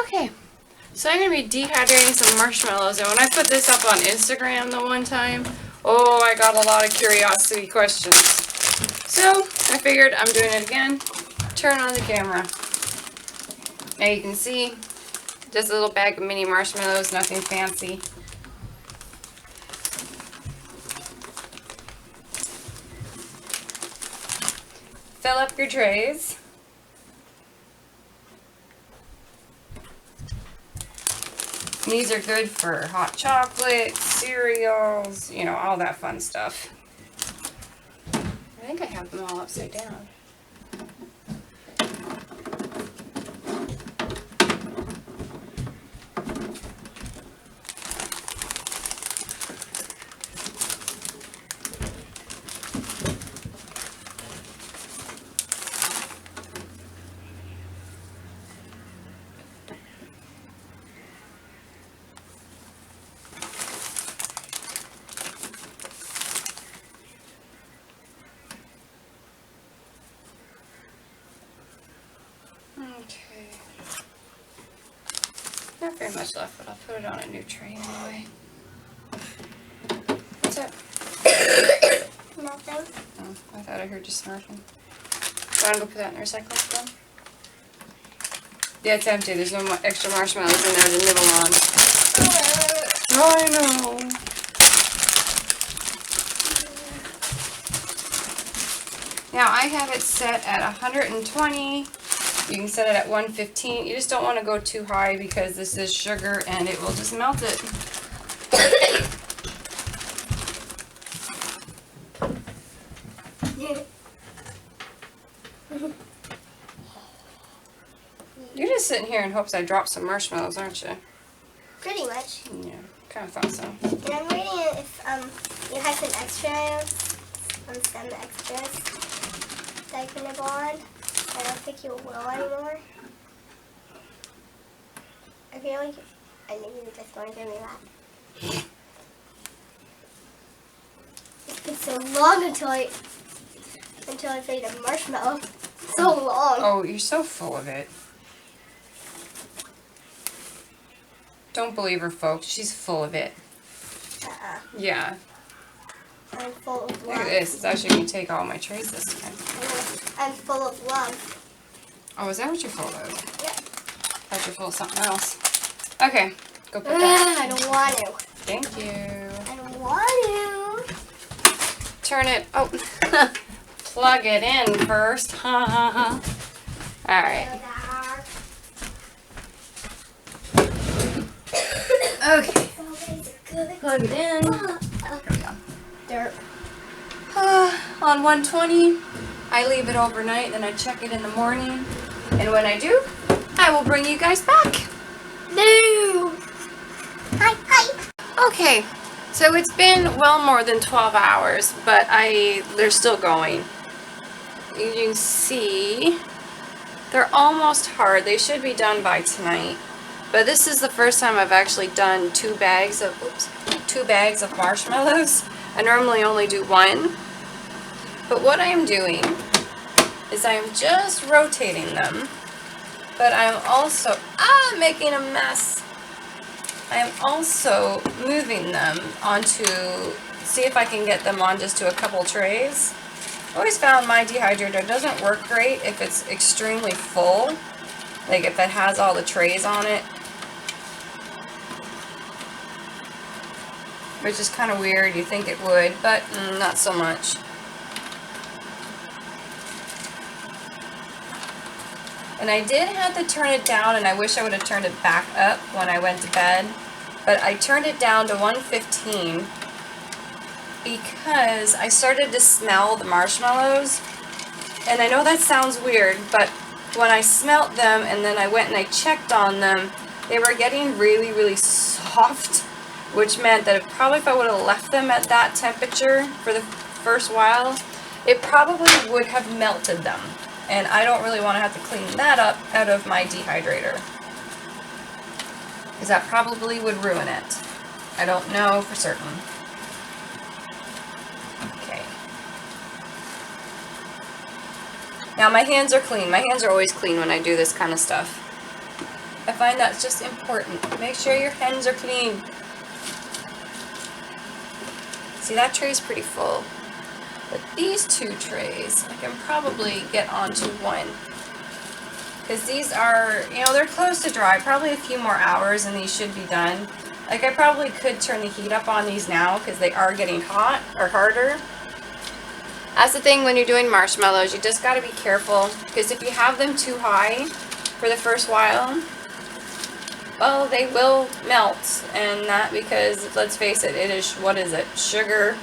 Okay, so I'm going to be dehydrating some marshmallows, and when I put this up on Instagram the one time, oh, I got a lot of curiosity questions. So, I figured I'm doing it again. Turn on the camera. Now you can see, just a little bag of mini marshmallows, nothing fancy. Fill up your trays. These are good for hot chocolate, cereals, you know, all that fun stuff. I think I have them all upside down. Okay. Not very much left, but I'll put it on a new tray anyway. What's up? Nothing. Oh, I thought I heard you snorting. Want to go put that in the recycling bin? Yeah, it's empty. There's no extra marshmallows in there to nibble on. Oh, I know. Now I have it set at 120. You can set it at 115. You just don't want to go too high because this is sugar and it will just melt it. You're just sitting here in hopes I drop some marshmallows, aren't you? Pretty much. Yeah, kind of thought so. And I'm waiting if you have some extras, some extras that I can nibble on. I don't think you will anymore. I feel like I think you're just going to give me that. It took so long until I played a marshmallow. So long. Oh, you're so full of it. Don't believe her, folks. She's full of it. Yeah. I'm full of love. Look at this. It's actually going to take all my trays this time. I'm full of love. Oh, is that what you're full of? Yeah. I thought you're full of something else. Okay. Go put that. I don't want to. Thank you. I don't want to. Turn it. Oh. Plug it in first. Ha ha ha. Alright. Okay. Plug it in. There we go. Dirt. On 120, I leave it overnight, then I check it in the morning. And when I do, I will bring you guys back. No. Hi. Okay, so it's been well more than 12 hours, but they're still going. You can see they're almost hard. They should be done by tonight. But this is the first time I've actually done two bags of marshmallows. I normally only do one. But what I am doing is I am just rotating them. But I'm also making a mess. I am also moving them onto, see if I can get them on just to a couple trays. I always found my dehydrator doesn't work great if it's extremely full. Like if it has all the trays on it. Which is kind of weird. You think it would, but not so much. And I did have to turn it down, and I wish I would have turned it back up when I went to bed. But I turned it down to 115 because I started to smell the marshmallows. And I know that sounds weird, but when I smelt them and then I went and I checked on them, they were getting really, really soft, which meant that probably if I would have left them at that temperature for the first while, it probably would have melted them. And I don't really want to have to clean that up out of my dehydrator, because that probably would ruin it. I don't know for certain. Okay. Now my hands are clean. My hands are always clean when I do this kind of stuff. I find that's just important. Make sure your hands are clean. See, that tray is pretty full. But these two trays, I can probably get onto one. Because these are, you know, they're close to dry. Probably a few more hours and these should be done. Like, I probably could turn the heat up on these now because they are getting hot or harder. That's the thing when you're doing marshmallows. You just got to be careful. Because if you have them too high for the first while, well, they will melt. And that because, let's face it, it is, what is it? Sugar.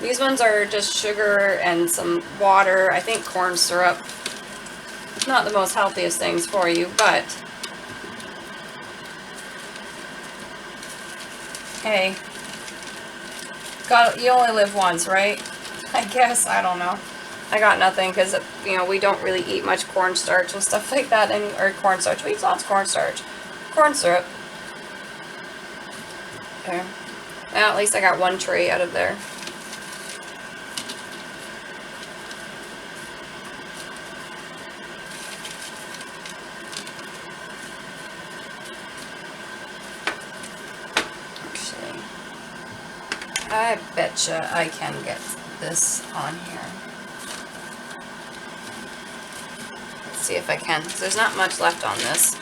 These ones are just sugar and some water. I think corn syrup. Not the most healthiest things for you, but hey, you only live once, right? I guess, I don't know. I got nothing because, you know, we don't really eat much cornstarch and stuff like that, or cornstarch. We eat lots of cornstarch. Corn syrup. Okay. Well, at least I got one tray out of there. I betcha I can get this on here. Let's see if I can, because there's not much left on this.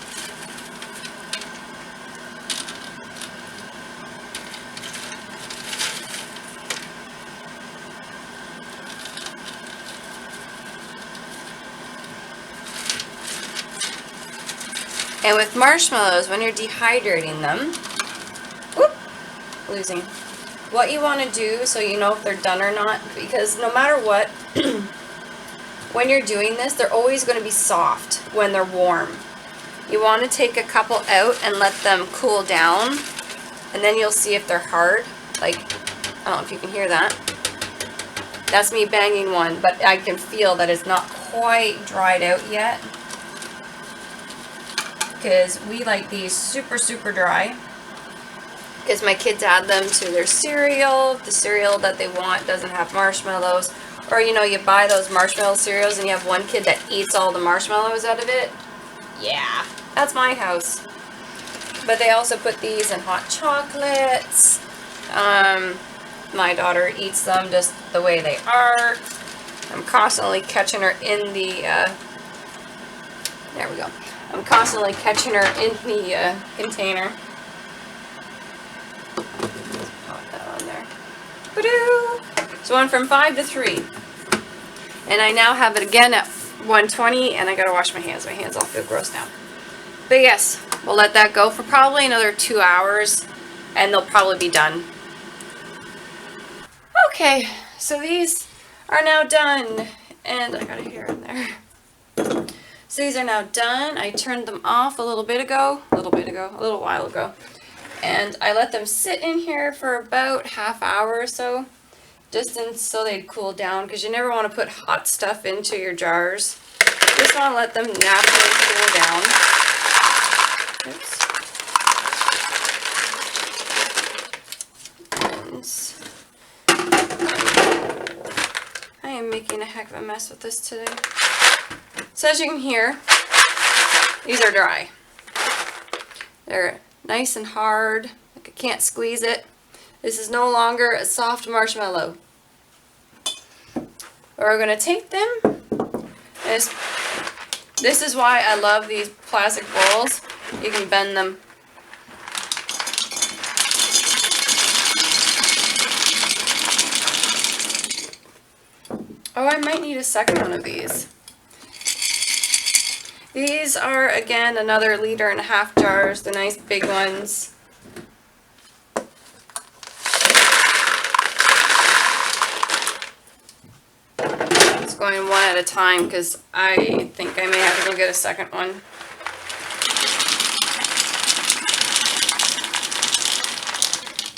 And with marshmallows, when you're dehydrating them, whoop, losing. What you want to do so you know if they're done or not, because no matter what, when you're doing this, they're always going to be soft when they're warm. You want to take a couple out and let them cool down, and then you'll see if they're hard. Like, I don't know if you can hear that. That's me banging one, but I can feel that it's not quite dried out yet. Because we like these super, super dry. Because my kids add them to their cereal. The cereal that they want doesn't have marshmallows. Or, you know, you buy those marshmallow cereals and you have one kid that eats all the marshmallows out of it. Yeah, that's my house. But they also put these in hot chocolates. My daughter eats them just the way they are. I'm constantly catching her in the, there we go. I'm constantly catching her in the container. So I went from 5 to 3. And I now have it again at 120, and I gotta wash my hands. My hands all feel gross now. But yes, we'll let that go for probably another 2 hours, and they'll probably be done. Okay, so these are now done. And I got a hair in there. So these are now done. I turned them off a little while ago. And I let them sit in here for about half hour or so, just so they'd cool down, because you never want to put hot stuff into your jars. You just want to let them naturally cool down. Oops. And I am making a heck of a mess with this today. So as you can hear, these are dry. They're nice and hard, like I can't squeeze it. This is no longer a soft marshmallow. We're going to take them. This is why I love these plastic bowls. You can bend them. Oh, I might need a second one of these. These are, again, another 1.5 liter jars, the nice big ones. It's going one at a time because I think I may have to go get a second one.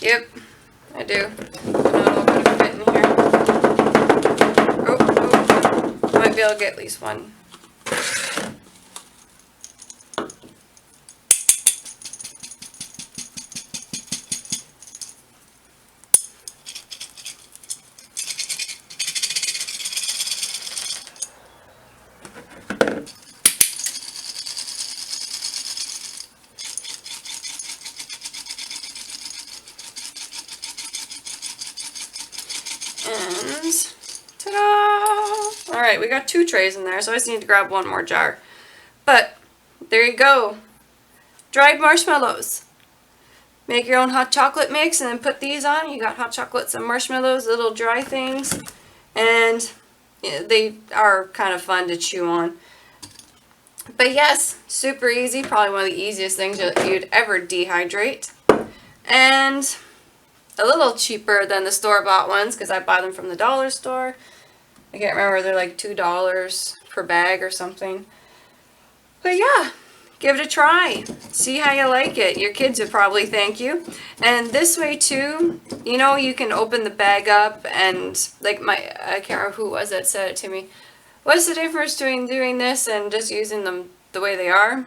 Yep, I do. Not all going to fit in here. Oh, might be able to get at least one. Alright, we got 2 trays in there, so I just need to grab one more jar. But, there you go. Dried marshmallows. Make your own hot chocolate mix and then put these on. You got hot chocolates and marshmallows, little dry things. And yeah, they are kind of fun to chew on. But yes, super easy. Probably one of the easiest things you'd ever dehydrate. And a little cheaper than the store-bought ones because I buy them from the dollar store. I can't remember, they're like $2 per bag or something. But yeah, give it a try. See how you like it. Your kids would probably thank you. And this way too, you know, you can open the bag up and like I can't remember who it was that said it to me. What's the difference between doing this and just using them the way they are?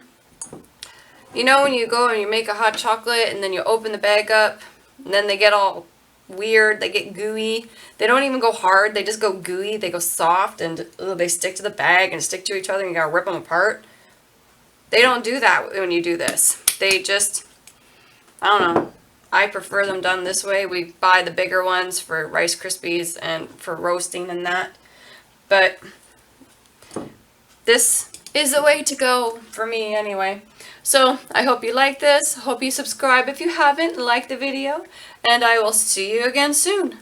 You know when you go and you make a hot chocolate and then you open the bag up and then they get all weird, they get gooey. They don't even go hard, they just go gooey, they go soft and they stick to the bag and stick to each other and you gotta rip them apart. They don't do that when you do this. They just, I don't know. I prefer them done this way. We buy the bigger ones for Rice Krispies and for roasting and that. But this is the way to go for me anyway. So I hope you like this. Hope you subscribe if you haven't. Like the video. And I will see you again soon.